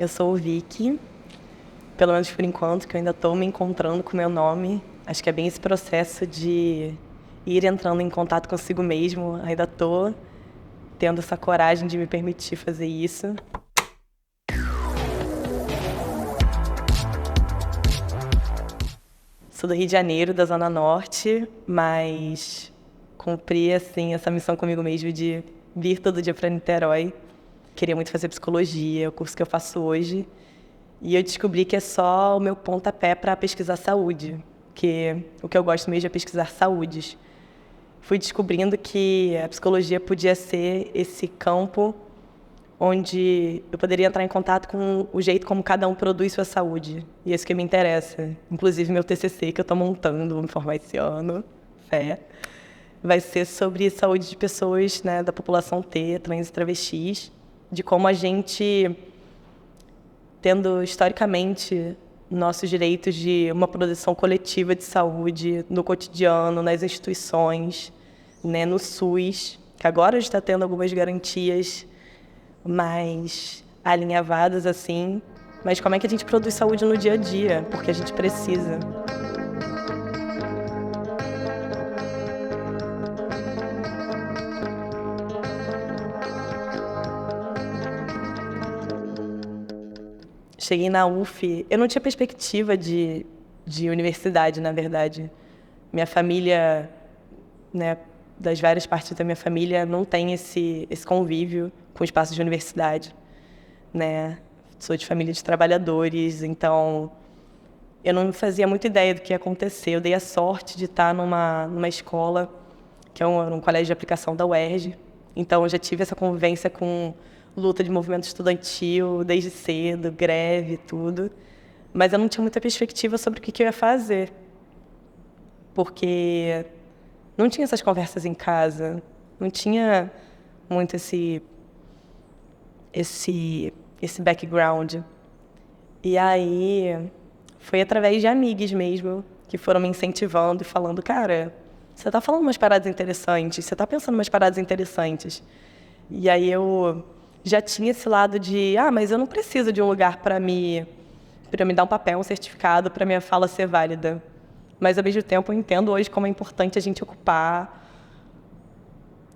Eu sou o Vicky, pelo menos por enquanto, que eu ainda estou me encontrando com o meu nome. Acho que é bem esse processo de ir entrando em contato consigo mesmo. Ainda estou tendo essa coragem de me permitir fazer isso. Sou do Rio de Janeiro, da Zona Norte, mas cumpri assim, essa missão comigo mesmo de vir todo dia para Niterói. Queria muito fazer psicologia, é o curso que eu faço hoje. E eu descobri que é só o meu pontapé para pesquisar saúde, que o que eu gosto mesmo é pesquisar saúdes. Fui descobrindo que a psicologia podia ser esse campo onde eu poderia entrar em contato com o jeito como cada um produz sua saúde. E é isso que me interessa. Inclusive, meu TCC que eu estou montando, vou me formar esse ano, fé, vai ser sobre saúde de pessoas, né, da população T, trans e travestis, de como a gente, tendo historicamente nossos direitos de uma produção coletiva de saúde no cotidiano, nas instituições, né, no SUS, que agora está tendo algumas garantias mais alinhavadas assim, mas como é que a gente produz saúde no dia a dia, porque a gente precisa. Cheguei na UF, eu não tinha perspectiva de universidade, na verdade. Minha família, né, das várias partes da minha família, não tem esse convívio com espaços de universidade, né? Sou de família de trabalhadores, então eu não fazia muita ideia do que ia acontecer. Eu dei a sorte de estar numa escola, que é um colégio de aplicação da UERJ, então eu já tive essa convivência com luta de movimento estudantil desde cedo, greve, tudo. Mas eu não tinha muita perspectiva sobre o que eu ia fazer, porque não tinha essas conversas em casa, não tinha muito esse background. E aí foi através de amigos mesmo que foram me incentivando e falando, cara, você tá falando umas paradas interessantes, você tá pensando umas paradas interessantes. E aí eu já tinha esse lado de, mas eu não preciso de um lugar para me dar um papel, um certificado, para minha fala ser válida. Mas, ao mesmo tempo, eu entendo hoje como é importante a gente ocupar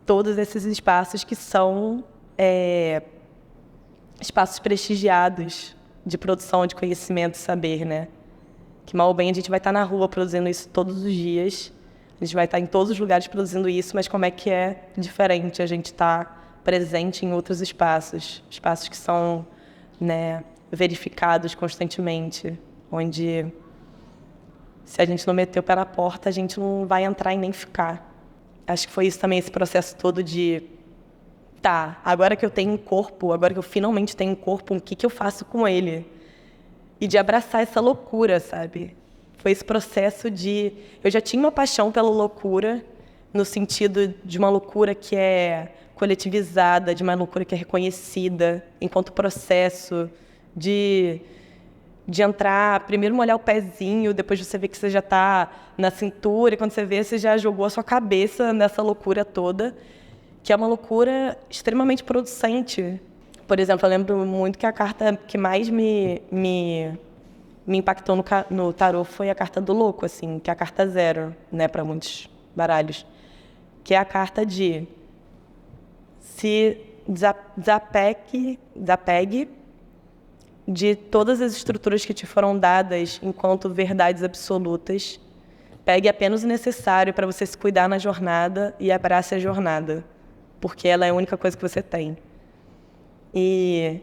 todos esses espaços que são espaços prestigiados de produção de conhecimento e saber, né? Que, mal ou bem, a gente vai estar na rua produzindo isso todos os dias, a gente vai estar em todos os lugares produzindo isso, mas como é que é diferente a gente estar presente em outros espaços que são, né, verificados constantemente, onde se a gente não meter o pé na porta, a gente não vai entrar e nem ficar. Acho que foi isso também, esse processo todo de agora que eu tenho um corpo, agora que eu finalmente tenho um corpo, o que eu faço com ele? E de abraçar essa loucura, sabe? Foi esse processo de... Eu já tinha uma paixão pela loucura, no sentido de uma loucura que é coletivizada, de uma loucura que é reconhecida, enquanto processo de entrar, primeiro molhar o pezinho, depois você vê que você já está na cintura, e quando você vê, você já jogou a sua cabeça nessa loucura toda, que é uma loucura extremamente producente. Por exemplo, eu lembro muito que a carta que mais me impactou no tarô foi a carta do louco, assim, que é a carta 0, né, para muitos baralhos, que é a carta de se desapegue de todas as estruturas que te foram dadas enquanto verdades absolutas. Pegue apenas o necessário para você se cuidar na jornada e abrace a jornada, porque ela é a única coisa que você tem. E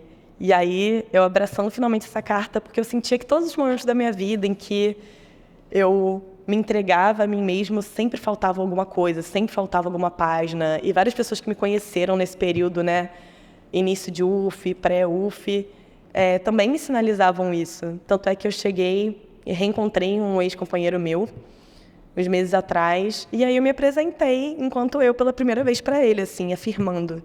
aí, eu abraçando finalmente essa carta, porque eu sentia que todos os momentos da minha vida em que eu me entregava a mim mesmo, sempre faltava alguma coisa, sempre faltava alguma página. E várias pessoas que me conheceram nesse período, né, início de UF, pré-UF, também me sinalizavam isso. Tanto é que eu cheguei e reencontrei um ex-companheiro meu, uns meses atrás, e aí eu me apresentei enquanto eu pela primeira vez para ele, assim, afirmando.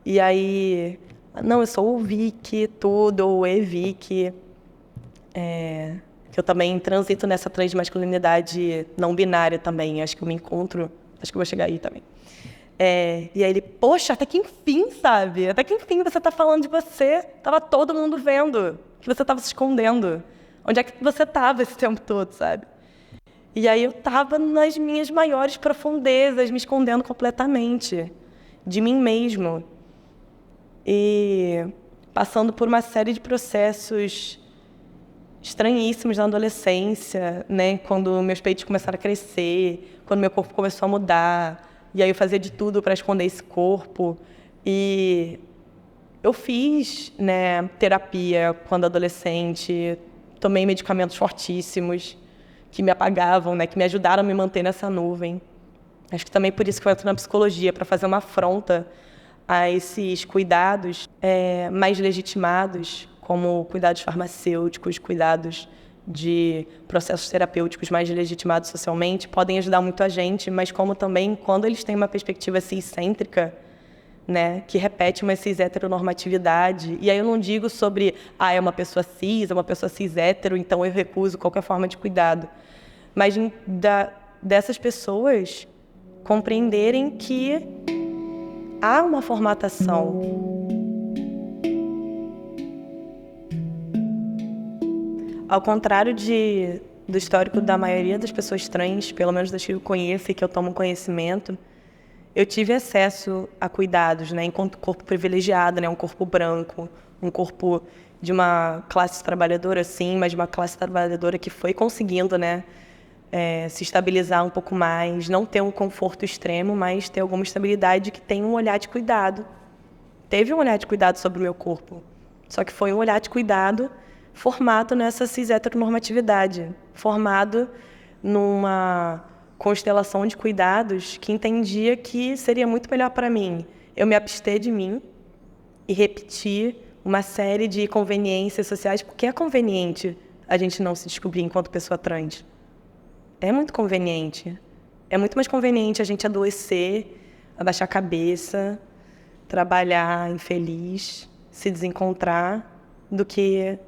E aí, não, eu sou o Vicky, tudo, ou E-Vicky, que eu também transito nessa transmasculinidade não binária também, acho que eu me encontro, acho que eu vou chegar aí também. E aí ele, poxa, até que enfim, sabe? Até que enfim você tá falando de você. Tava todo mundo vendo que você tava se escondendo. Onde é que você tava esse tempo todo, sabe? E aí eu tava nas minhas maiores profundezas, me escondendo completamente de mim mesmo. E passando por uma série de processos estranhíssimos na adolescência, né? Quando meus peitos começaram a crescer, quando meu corpo começou a mudar. E aí eu fazia de tudo para esconder esse corpo. E eu fiz, né, terapia quando adolescente, tomei medicamentos fortíssimos que me apagavam, né, que me ajudaram a me manter nessa nuvem. Acho que também por isso que eu entro na psicologia, para fazer uma afronta a esses cuidados mais legitimados, como cuidados farmacêuticos, cuidados de processos terapêuticos mais legitimados socialmente, podem ajudar muito a gente, mas como também, quando eles têm uma perspectiva ciscêntrica, né, que repete uma cis-heteronormatividade. E aí eu não digo sobre, é uma pessoa cis-hétero, então eu recuso qualquer forma de cuidado. Mas dessas pessoas compreenderem que há uma formatação. Ao contrário do histórico da maioria das pessoas trans, pelo menos das que eu conheço e que eu tomo conhecimento, eu tive acesso a cuidados, né, enquanto corpo privilegiado, né, um corpo branco, um corpo de uma classe trabalhadora, sim, mas de uma classe trabalhadora que foi conseguindo, né, se estabilizar um pouco mais, não ter um conforto extremo, mas ter alguma estabilidade, que tem um olhar de cuidado. Teve um olhar de cuidado sobre o meu corpo, só que foi um olhar de cuidado formado nessa cis-heteronormatividade, formado numa constelação de cuidados que entendia que seria muito melhor para mim eu me abster de mim e repetir uma série de conveniências sociais, porque é conveniente a gente não se descobrir enquanto pessoa trans. É muito conveniente. É muito mais conveniente a gente adoecer, abaixar a cabeça, trabalhar infeliz, se desencontrar, do que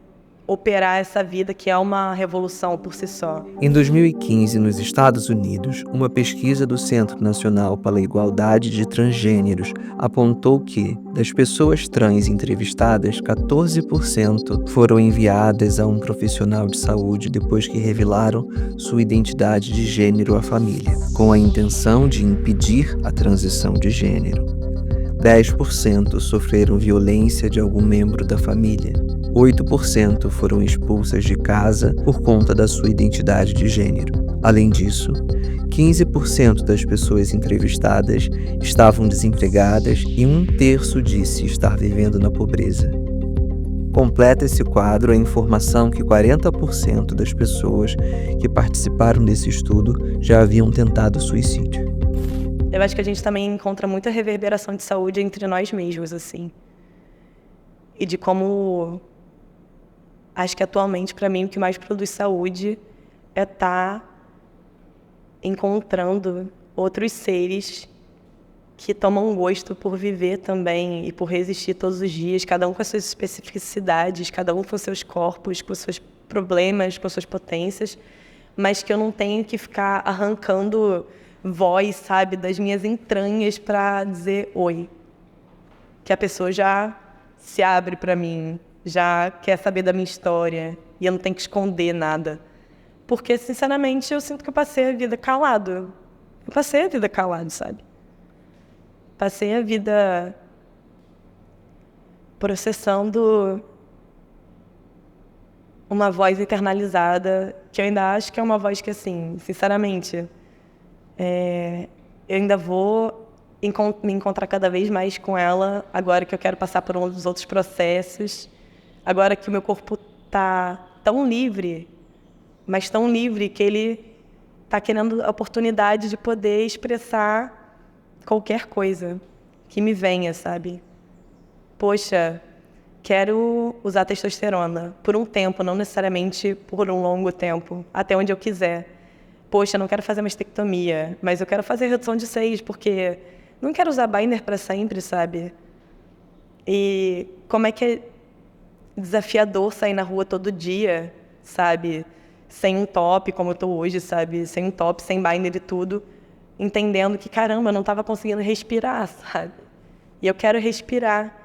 operar essa vida que é uma revolução por si só. Em 2015, nos Estados Unidos, uma pesquisa do Centro Nacional para a Igualdade de Transgêneros apontou que, das pessoas trans entrevistadas, 14% foram enviadas a um profissional de saúde depois que revelaram sua identidade de gênero à família, com a intenção de impedir a transição de gênero. 10% sofreram violência de algum membro da família. 8% foram expulsas de casa por conta da sua identidade de gênero. Além disso, 15% das pessoas entrevistadas estavam desempregadas e 1/3 disse estar vivendo na pobreza. Completa esse quadro a informação que 40% das pessoas que participaram desse estudo já haviam tentado suicídio. Eu acho que a gente também encontra muita reverberação de saúde entre nós mesmos, assim. E de como... Acho que atualmente, para mim, o que mais produz saúde é estar encontrando outros seres que tomam gosto por viver também e por resistir todos os dias, cada um com as suas especificidades, cada um com seus corpos, com seus problemas, com suas potências, mas que eu não tenho que ficar arrancando voz, sabe, das minhas entranhas para dizer oi. Que a pessoa já se abre para mim, já quer saber da minha história e eu não tenho que esconder nada. Porque, sinceramente, eu sinto que eu passei a vida calado. Eu passei a vida calado, sabe? Passei a vida processando uma voz internalizada, que eu ainda acho que é uma voz que, assim, sinceramente, eu ainda vou me encontrar cada vez mais com ela, agora que eu quero passar por um dos outros processos, agora que o meu corpo está tão livre, mas tão livre que ele está querendo a oportunidade de poder expressar qualquer coisa que me venha, sabe? Poxa, quero usar testosterona por um tempo, não necessariamente por um longo tempo, até onde eu quiser. Poxa, não quero fazer mastectomia, mas eu quero fazer redução de seios, porque não quero usar binder para sempre, sabe? E como é que é desafiador sair na rua todo dia, sabe? Sem um top, como eu tô hoje, sabe? Sem um top, sem binder e tudo. entendendo que, caramba, eu não estava conseguindo respirar, sabe? E eu quero respirar.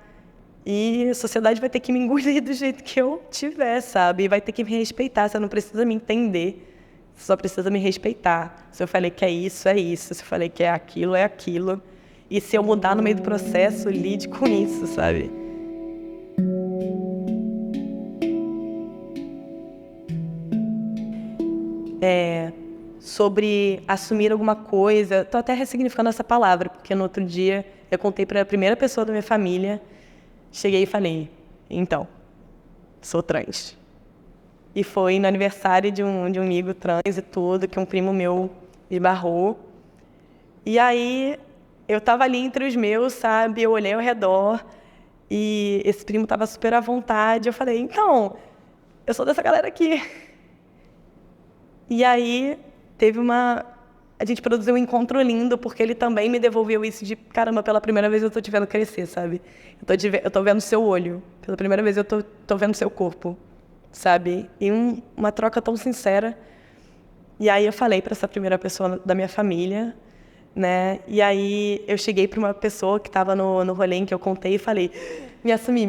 E a sociedade vai ter que me engolir do jeito que eu tiver, sabe? E vai ter que me respeitar. Você não precisa me entender, você só precisa me respeitar. Se eu falei que é isso, é isso. Se eu falei que é aquilo, é aquilo. E se eu mudar no meio do processo, lide com isso, sabe? Sobre assumir alguma coisa. Estou até ressignificando essa palavra, porque no outro dia eu contei para a primeira pessoa da minha família, cheguei e falei, então, sou trans. E foi no aniversário de um amigo trans e tudo, que um primo meu me barrou. E aí eu estava ali entre os meus, sabe? Eu olhei ao redor e esse primo estava super à vontade. Eu falei, então, eu sou dessa galera aqui. E aí a gente produziu um encontro lindo, porque ele também me devolveu isso de, caramba, pela primeira vez eu tô te vendo crescer, sabe? Eu tô vendo seu olho. Pela primeira vez eu tô vendo seu corpo, sabe? E uma troca tão sincera. E aí eu falei para essa primeira pessoa da minha família, né? E aí eu cheguei para uma pessoa que estava no rolê em que eu contei e falei, me assumi.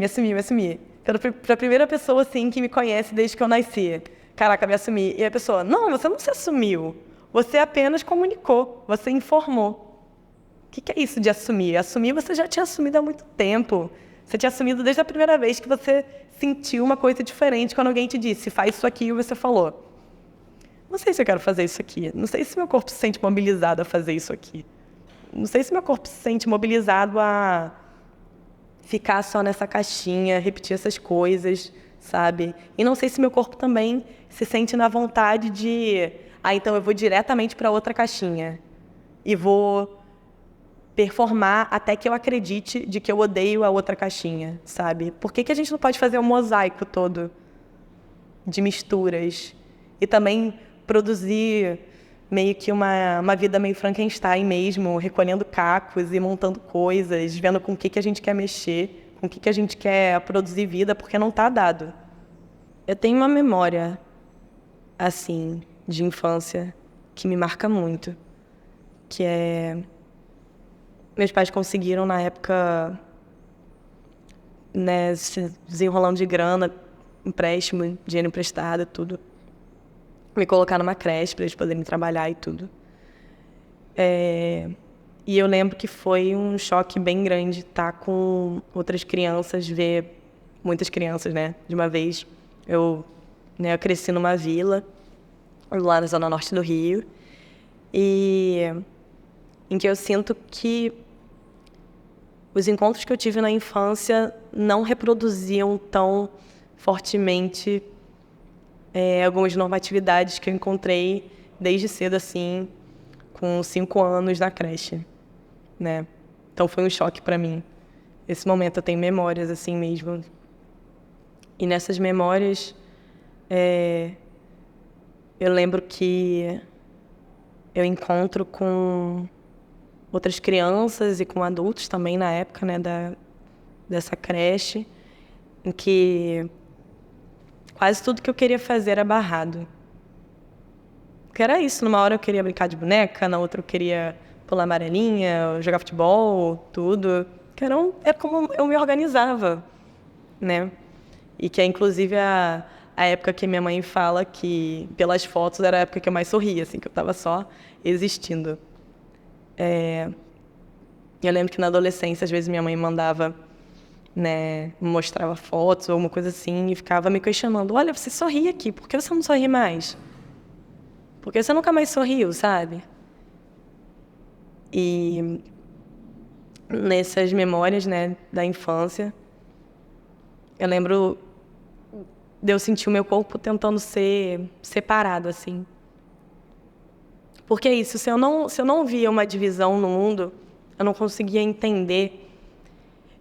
Para a primeira pessoa, assim, que me conhece desde que eu nasci. Caraca, me assumi. E a pessoa, não, você não se assumiu. Você apenas comunicou, você informou. O que é isso de assumir? Assumir você já tinha assumido há muito tempo. Você tinha assumido desde a primeira vez que você sentiu uma coisa diferente quando alguém te disse, faz isso aqui, e você falou. Não sei se eu quero fazer isso aqui. Não sei se meu corpo se sente mobilizado a fazer isso aqui. Não sei se meu corpo se sente mobilizado a ficar só nessa caixinha, repetir essas coisas, sabe? E não sei se meu corpo também se sente na vontade de... então eu vou diretamente para outra caixinha e vou performar até que eu acredite de que eu odeio a outra caixinha, sabe? Por que a gente não pode fazer um mosaico todo de misturas e também produzir meio que uma vida meio Frankenstein mesmo, recolhendo cacos e montando coisas, vendo com o que a gente quer mexer, com o que a gente quer produzir vida, porque não está dado. Eu tenho uma memória, assim, de infância que me marca muito, que é... Meus pais conseguiram, na época, né, se desenrolando de grana, empréstimo, dinheiro emprestado, tudo, me colocar numa creche para eles poderem trabalhar e tudo. E eu lembro que foi um choque bem grande estar com outras crianças, ver muitas crianças, né, de uma vez. Eu cresci numa vila, lá na zona norte do Rio, e em que eu sinto que os encontros que eu tive na infância não reproduziam tão fortemente algumas normatividades que eu encontrei desde cedo, assim, com 5 anos na creche, né? Então foi um choque para mim. Esse momento eu tenho memórias assim mesmo. E nessas memórias, eu lembro que eu encontro com outras crianças e com adultos também na época, né, dessa creche, em que quase tudo que eu queria fazer era barrado. Porque era isso, numa hora eu queria brincar de boneca, na outra eu queria pular amarelinha, jogar futebol, tudo. Que era como eu me organizava, né? E que é inclusive a época que minha mãe fala que, pelas fotos, era a época que eu mais sorria, assim, que eu estava só existindo. Eu lembro que na adolescência, às vezes, minha mãe mandava, né, mostrava fotos ou alguma coisa assim, e ficava me questionando, olha, você sorri aqui, por que você não sorri mais? Por que você nunca mais sorriu, sabe? E nessas memórias, né, da infância, eu lembro de eu sentir o meu corpo tentando ser separado, assim. Porque é isso, se eu não via uma divisão no mundo, eu não conseguia entender.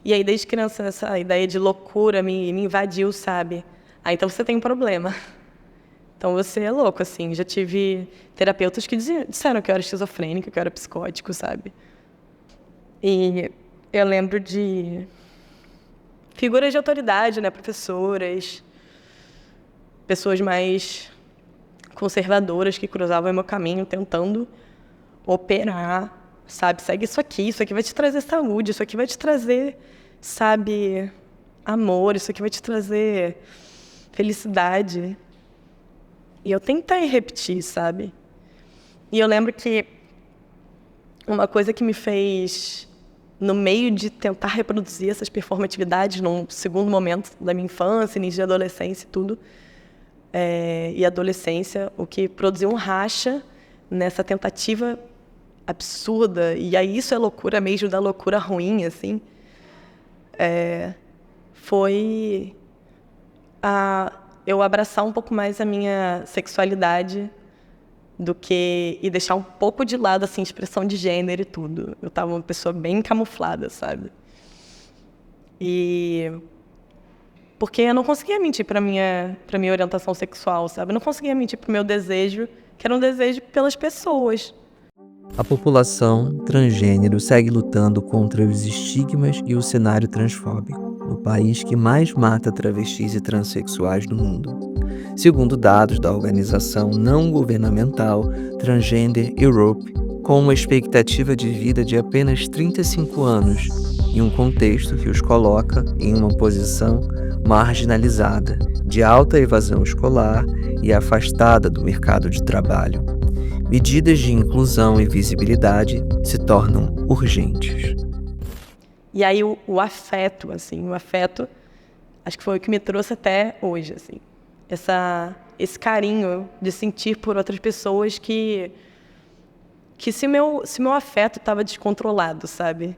E aí, desde criança, essa ideia de loucura me invadiu, sabe? Então você tem um problema. Então você é louco, assim. Já tive terapeutas que disseram que eu era esquizofrênica, que eu era psicótico, sabe? E eu lembro de figuras de autoridade, né? Professoras, pessoas mais conservadoras que cruzavam o meu caminho tentando operar, sabe? Segue isso aqui vai te trazer saúde, isso aqui vai te trazer, sabe, amor, isso aqui vai te trazer felicidade. E eu tentei repetir, sabe? E eu lembro que uma coisa que me fez, no meio de tentar reproduzir essas performatividades num segundo momento da minha infância, início de adolescência e tudo, e adolescência, o que produziu um racha nessa tentativa absurda, e aí isso é loucura mesmo, da loucura ruim, assim, foi eu abraçar um pouco mais a minha sexualidade e deixar um pouco de lado, assim, expressão de gênero e tudo. Eu estava uma pessoa bem camuflada, sabe? E porque eu não conseguia mentir para minha orientação sexual, sabe? Eu não conseguia mentir para o meu desejo, que era um desejo pelas pessoas. A população transgênero segue lutando contra os estigmas e o cenário transfóbico, no país que mais mata travestis e transexuais do mundo. Segundo dados da organização não governamental Transgender Europe, com uma expectativa de vida de apenas 35 anos, em um contexto que os coloca em uma posição marginalizada, de alta evasão escolar e afastada do mercado de trabalho. Medidas de inclusão e visibilidade se tornam urgentes. E aí o afeto, assim, acho que foi o que me trouxe até hoje, assim. Esse carinho de sentir por outras pessoas que se meu afeto estava descontrolado, sabe?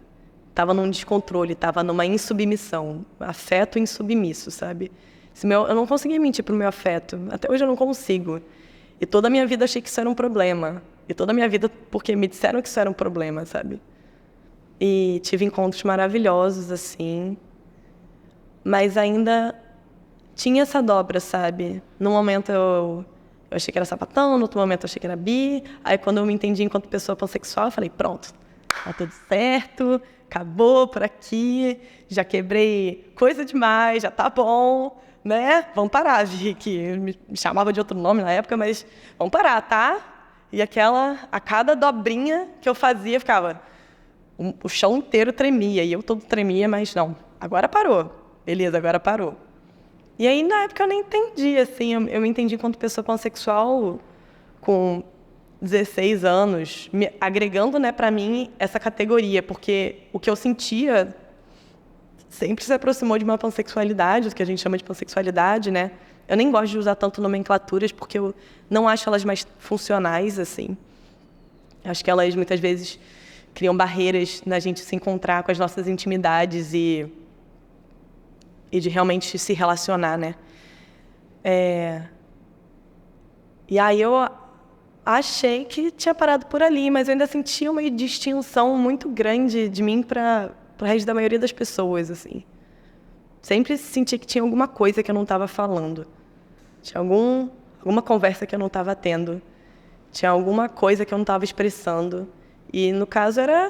Estava num descontrole, estava numa insubmissão. Afeto insubmisso, sabe? Eu não conseguia mentir pro meu afeto. Até hoje eu não consigo. E toda a minha vida achei que isso era um problema. E toda a minha vida porque me disseram que isso era um problema, sabe? E tive encontros maravilhosos, assim. Mas ainda tinha essa dobra, sabe? Num momento eu achei que era sapatão, no outro momento eu achei que era bi. Aí quando eu me entendi enquanto pessoa pansexual, eu falei, pronto, tá tudo certo, acabou por aqui, já quebrei coisa demais, já tá bom. Né? Vamos parar, Vicky. Me chamava de outro nome na época, mas vamos parar, tá? E a cada dobrinha que eu fazia, ficava... O chão inteiro tremia, e eu todo tremia, mas não. Agora parou. Beleza, agora parou. E aí, na época, eu nem entendi, assim. Eu me entendi enquanto pessoa pansexual com 16 anos, agregando, né, pra mim, essa categoria. Porque o que eu sentia sempre se aproximou de uma pansexualidade, o que a gente chama de pansexualidade, né? Eu nem gosto de usar tanto nomenclaturas, porque eu não acho elas mais funcionais, assim. Acho que elas, muitas vezes, criam barreiras na gente se encontrar com as nossas intimidades e de realmente se relacionar, né? E aí eu achei que tinha parado por ali, mas eu ainda sentia uma distinção muito grande de mim para o resto da maioria das pessoas, assim. Sempre senti que tinha alguma coisa que eu não estava falando. Tinha alguma conversa que eu não estava tendo. Tinha alguma coisa que eu não estava expressando. E, no caso, era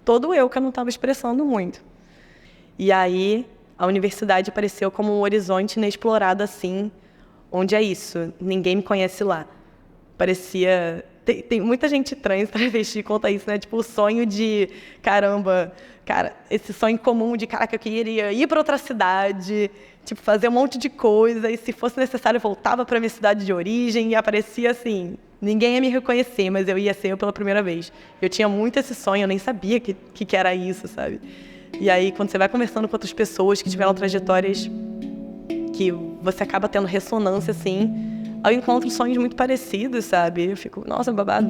todo eu que eu não estava expressando muito. E aí, a universidade apareceu como um horizonte inexplorado, assim, onde é isso, ninguém me conhece lá. Parecia... Tem muita gente trans, travesti, conta isso, né? Tipo, o sonho de, caramba, cara, esse sonho comum de, caraca, eu queria ir para outra cidade, tipo, fazer um monte de coisa, e se fosse necessário, eu voltava para minha cidade de origem, e aparecia assim, ninguém ia me reconhecer, mas eu ia ser eu pela primeira vez. Eu tinha muito esse sonho, eu nem sabia que era isso, sabe? E aí, quando você vai conversando com outras pessoas que tiveram trajetórias que você acaba tendo ressonância, assim, eu encontro sonhos muito parecidos, sabe? Eu fico, nossa, babado.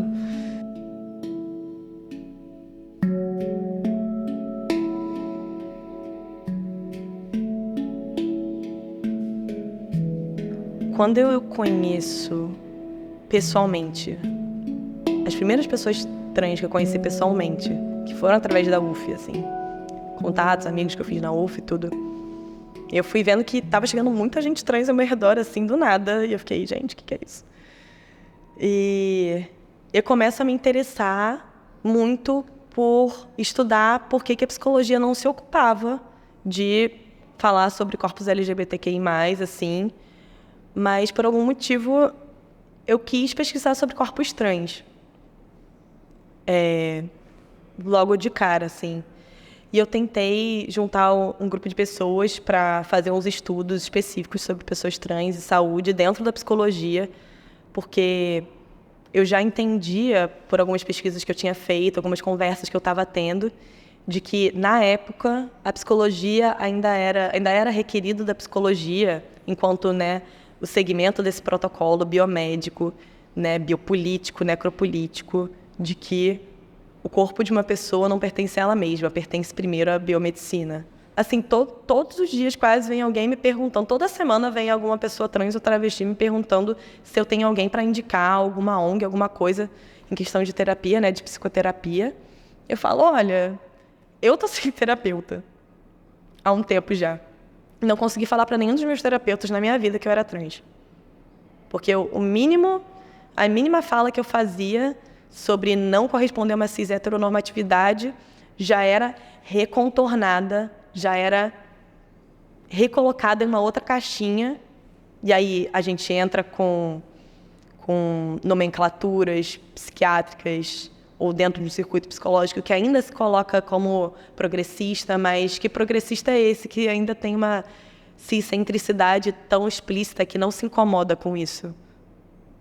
Quando eu conheço pessoalmente, as primeiras pessoas trans que eu conheci pessoalmente, que foram através da UF, assim, contatos, amigos que eu fiz na UF e tudo, eu fui vendo que tava chegando muita gente trans ao meu redor, assim, do nada. E eu fiquei, gente, o que é isso? E eu começo a me interessar muito por estudar por que a psicologia não se ocupava de falar sobre corpos LGBTQI+, assim. Mas, por algum motivo, eu quis pesquisar sobre corpos trans. logo de cara, assim. E eu tentei juntar um grupo de pessoas para fazer uns estudos específicos sobre pessoas trans e saúde dentro da psicologia, porque eu já entendia, por algumas pesquisas que eu tinha feito, algumas conversas que eu estava tendo, de que, na época, a psicologia ainda era requerido da psicologia, enquanto, né, o segmento desse protocolo biomédico, né, biopolítico, necropolítico, de que o corpo de uma pessoa não pertence a ela mesma, pertence primeiro à biomedicina. Assim, todos os dias quase vem alguém me perguntando, toda semana vem alguma pessoa trans ou travesti me perguntando se eu tenho alguém para indicar, alguma ONG, alguma coisa em questão de terapia, né, de psicoterapia. Eu falo, olha, eu tô sem terapeuta há um tempo já. Não consegui falar para nenhum dos meus terapeutas na minha vida que eu era trans. Porque a mínima fala que eu fazia sobre não corresponder a uma cis heteronormatividade já era recontornada, já era recolocada em uma outra caixinha. E aí a gente entra com nomenclaturas psiquiátricas ou dentro do circuito psicológico que ainda se coloca como progressista, mas que progressista é esse que ainda tem uma ciscentricidade tão explícita que não se incomoda com isso,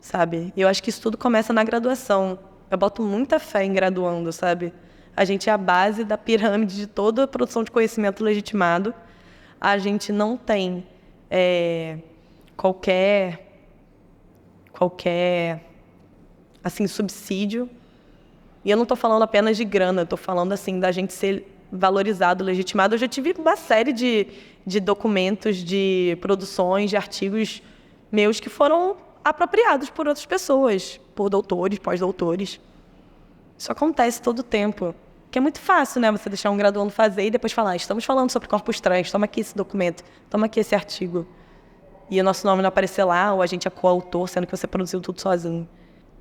sabe? Eu acho que isso tudo começa na graduação. Eu boto muita fé em graduando, sabe? A gente é a base da pirâmide de toda a produção de conhecimento legitimado. A gente não tem qualquer assim, subsídio. E eu não estou falando apenas de grana, eu estou falando assim, da gente ser valorizado, legitimado. Eu já tive uma série de documentos, de produções, de artigos meus que foram apropriados por outras pessoas, por doutores, pós-doutores. Isso acontece todo o tempo. Que é muito fácil, né? Você deixar um graduando fazer e depois falar, estamos falando sobre corpos trans, toma aqui esse documento, toma aqui esse artigo. E o nosso nome não aparecer lá, ou a gente é coautor, sendo que você produziu tudo sozinho.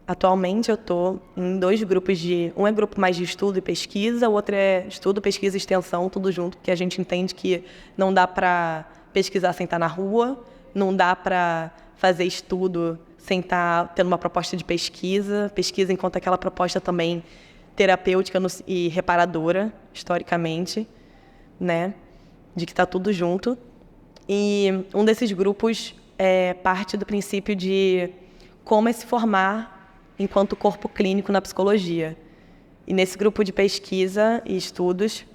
Atualmente eu estou em 2 grupos um é grupo mais de estudo e pesquisa, o outro é estudo, pesquisa e extensão, tudo junto, porque a gente entende que não dá para pesquisar sem estar na rua, não dá para fazer estudo sem estar tendo uma proposta de pesquisa enquanto aquela proposta também terapêutica e reparadora, historicamente, né, de que está tudo junto. E um desses grupos parte do princípio de como é se formar enquanto corpo clínico na psicologia. E nesse grupo de pesquisa e estudos,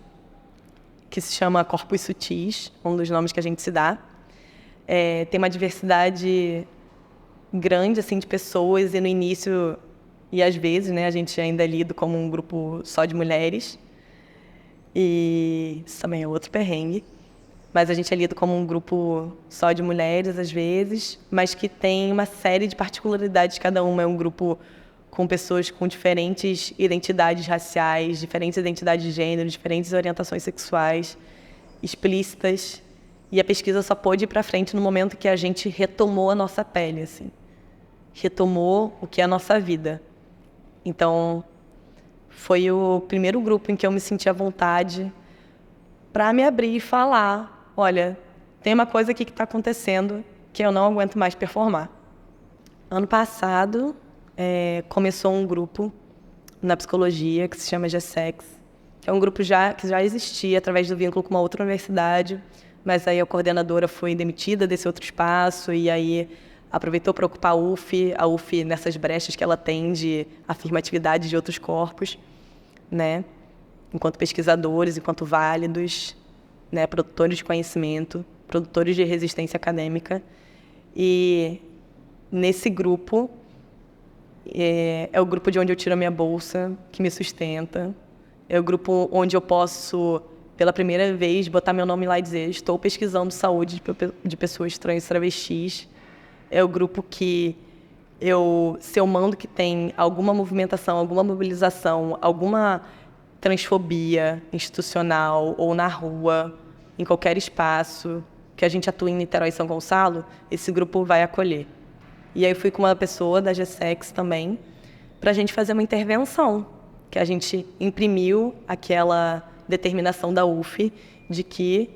que se chama Corpos Sutis, um dos nomes que a gente se dá, tem uma diversidade grande assim, de pessoas, e no início, e às vezes, né, a gente ainda é lido como um grupo só de mulheres, e isso também é outro perrengue, mas a gente é lido como um grupo só de mulheres, às vezes, mas que tem uma série de particularidades, cada uma é um grupo com pessoas com diferentes identidades raciais, diferentes identidades de gênero, diferentes orientações sexuais explícitas. E a pesquisa só pôde ir para frente no momento que a gente retomou a nossa pele, assim. Retomou o que é a nossa vida. Então, foi o primeiro grupo em que eu me senti à vontade para me abrir e falar, olha, tem uma coisa aqui que está acontecendo que eu não aguento mais performar. Ano passado, começou um grupo na psicologia que se chama GESEX, que é um grupo que já existia através do vínculo com uma outra universidade, mas aí a coordenadora foi demitida desse outro espaço e aí aproveitou para ocupar a UF nessas brechas que ela tem de afirmatividade de outros corpos, né? Enquanto pesquisadores, enquanto válidos, né? Produtores de conhecimento, produtores de resistência acadêmica. E nesse grupo, é o grupo de onde eu tiro a minha bolsa, que me sustenta. É o grupo onde eu posso, pela primeira vez, botar meu nome lá e dizer estou pesquisando saúde de pessoas trans e travestis. É o grupo que se eu mando que tem alguma movimentação, alguma mobilização, alguma transfobia institucional ou na rua, em qualquer espaço, que a gente atua em Niterói e São Gonçalo, esse grupo vai acolher. E aí eu fui com uma pessoa da GESEX também, para a gente fazer uma intervenção, que a gente imprimiu aquela determinação da UF de que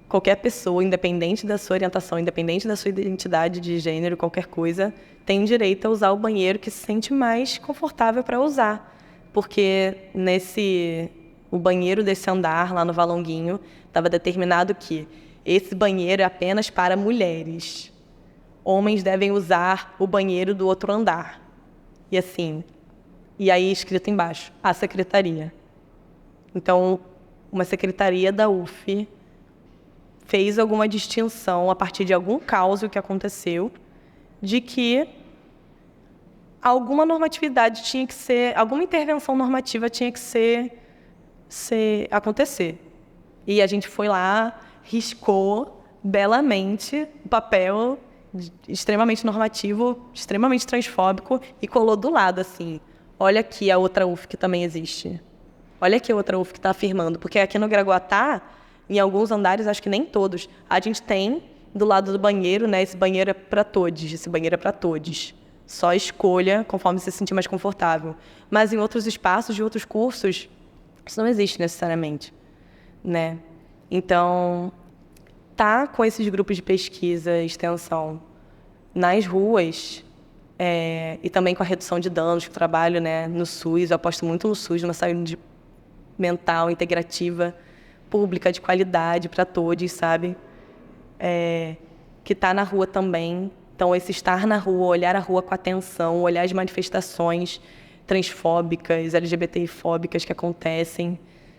qualquer pessoa, independente da sua orientação, independente da sua identidade de gênero, qualquer coisa, tem direito a usar o banheiro que se sente mais confortável para usar. porque o banheiro desse andar, lá no Valonguinho, estava determinado que esse banheiro é apenas para mulheres. Homens devem usar o banheiro do outro andar. E assim, e aí escrito embaixo, a secretaria. Então, uma secretaria da UF fez alguma distinção a partir de algum caso que aconteceu, de que alguma normatividade tinha que ser, alguma intervenção normativa tinha que acontecer. E a gente foi lá, riscou belamente o papel extremamente normativo, extremamente transfóbico e colou do lado, assim, olha aqui a outra UF que também existe. Olha aqui a outra UF que está afirmando. Porque aqui no Gragoatá, em alguns andares, acho que nem todos, a gente tem do lado do banheiro, né? Esse banheiro é para todos, esse banheiro é para todos. Só escolha conforme você se sentir mais confortável. Mas em outros espaços de outros cursos, isso não existe necessariamente, né? Então, tá com esses grupos de pesquisa, extensão nas ruas, e também com a redução de danos, que eu trabalho, né, no SUS, eu aposto muito no SUS, numa saúde mental, integrativa, pública, de qualidade para todos, sabe? Que tá na rua também. Então, esse estar na rua, olhar a rua com atenção, olhar as manifestações transfóbicas, LGBTI-fóbicas que acontecem,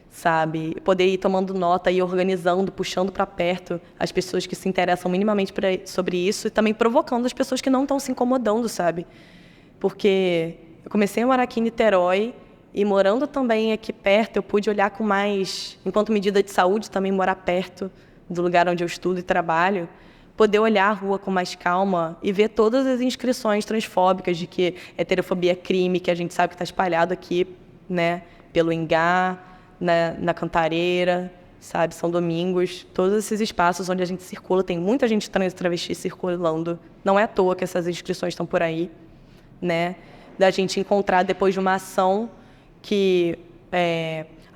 sabe? Poder ir tomando nota e organizando, puxando para perto as pessoas que se interessam minimamente sobre isso e também provocando as pessoas que não estão se incomodando, sabe? Porque eu comecei a morar aqui em Niterói e morando também aqui perto, eu pude olhar com mais, enquanto medida de saúde, também morar perto do lugar onde eu estudo e trabalho, poder olhar a rua com mais calma e ver todas as inscrições transfóbicas de que heterofobia é crime, que a gente sabe que está espalhado aqui, né, pelo Ingá, na Cantareira, sabe, São Domingos, todos esses espaços onde a gente circula, tem muita gente trans e travesti circulando, não é à toa que essas inscrições estão por aí, né, da gente encontrar depois de uma ação que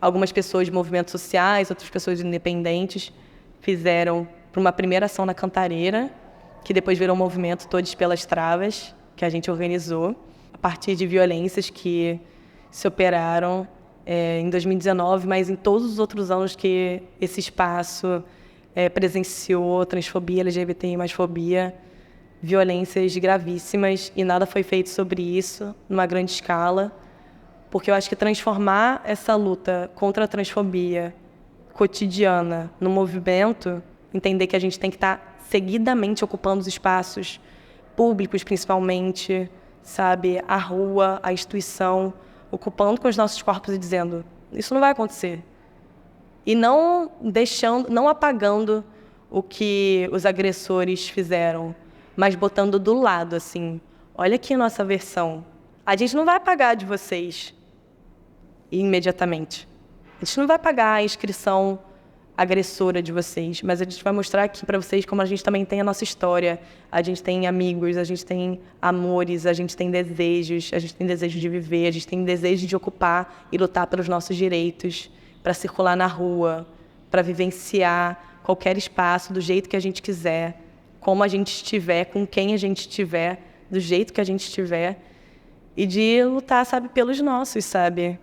algumas pessoas de movimentos sociais, outras pessoas independentes fizeram para uma primeira ação na Cantareira, que depois virou um movimento Todos pelas Travas, que a gente organizou, a partir de violências que se operaram em 2019, mas em todos os outros anos que esse espaço presenciou transfobia, LGBTI+, fobia, violências gravíssimas, e nada foi feito sobre isso numa grande escala, porque eu acho que transformar essa luta contra a transfobia cotidiana no movimento, entender que a gente tem que estar seguidamente ocupando os espaços públicos, principalmente, sabe, a rua, a instituição, ocupando com os nossos corpos e dizendo, isso não vai acontecer. E não apagando o que os agressores fizeram, mas botando do lado, assim, olha aqui a nossa versão. A gente não vai apagar de vocês imediatamente. A gente não vai pagar a inscrição agressora de vocês, mas a gente vai mostrar aqui para vocês como a gente também tem a nossa história, a gente tem amigos, a gente tem amores, a gente tem desejos, a gente tem desejo de viver, a gente tem desejo de ocupar e lutar pelos nossos direitos, para circular na rua, para vivenciar qualquer espaço do jeito que a gente quiser, como a gente estiver, com quem a gente estiver, do jeito que a gente estiver, e de lutar, sabe, pelos nossos, sabe?